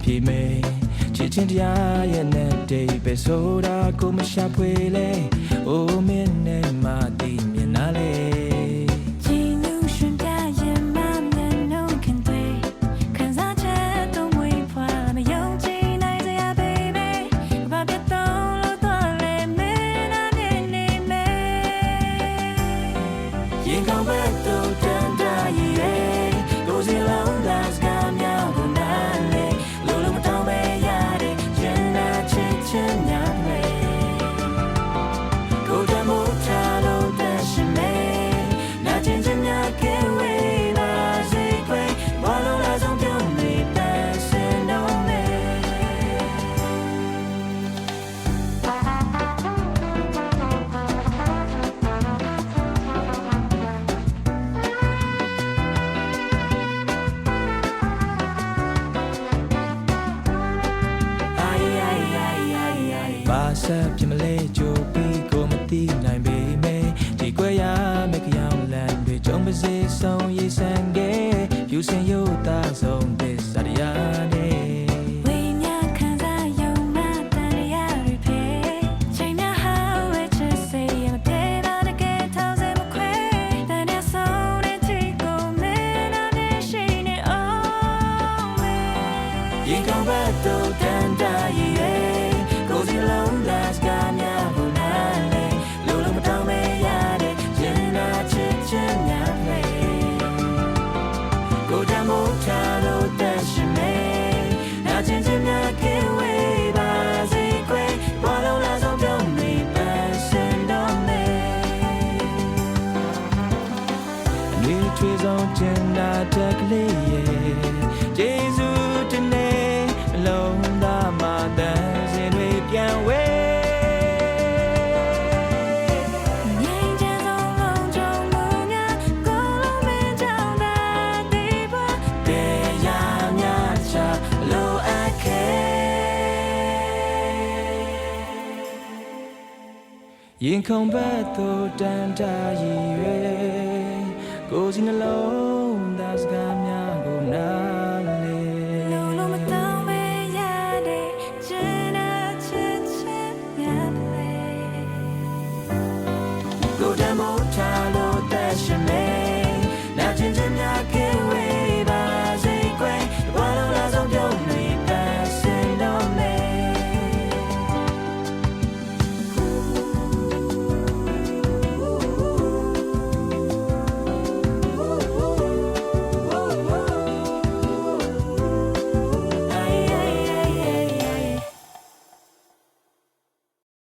ပြေမေချစ်ချင်းတရားရဲ့နဲ့တိတ်ပဲဆိုတာကိုမရှာဖွေလေအိုးမင်းနဲ့မသိမြင်နာလေရင်ကောင်းဘက်သို့တန်တာရဲ့ကိုစီလုံးဒါစကားများကိုနားလေလိုလိုမတောင်းပဲရတဲ့ရင်နာချစ်ချင်များလေကိုတမို့ထားလို့တရှိမေနာကျင်ချင်များကဲဝေးပါစေခွေဘာလို့လဲဆုံးပြုံးနေတန်စင်တော့မေဆက်ပြမလဲကြိုပြီးကိုမသိနိုင်ပေမဲ့ဒီကွယ်ရမယ့်ကြောင်လန်တွေကြုံပါစေဆုံးရေးဆန်ခဲ့ဖြူစင်ရုပ်သားဆုံးသစ္စာတရားနဲ့ရင်ကောင်းဘက်သို့တန်တာရဲ့ကိုစီလုံးဒါစကားများကိုနားလေလိုလိုမတောင်းမဲရတဲ့ရင်နာချစ်ချင်များလေကိုတမို့ထားလို့တရှိမေနာချင်ချင်များကဲဝေးပါစေခွေဘာလို့လဲဆုံးပြုံးနေပါစင်တော့မေအမြင်ထွေးဆုံးကျင်နာတက်ကလေးရဲ့ကျေးဇူးတင်နေလုံးသားမှာတန်စင်တွေပြန်ဝဲရင်ခုန်ဘက်သို့တန်တာရည်ရွယ်ကိုစီနှလုံး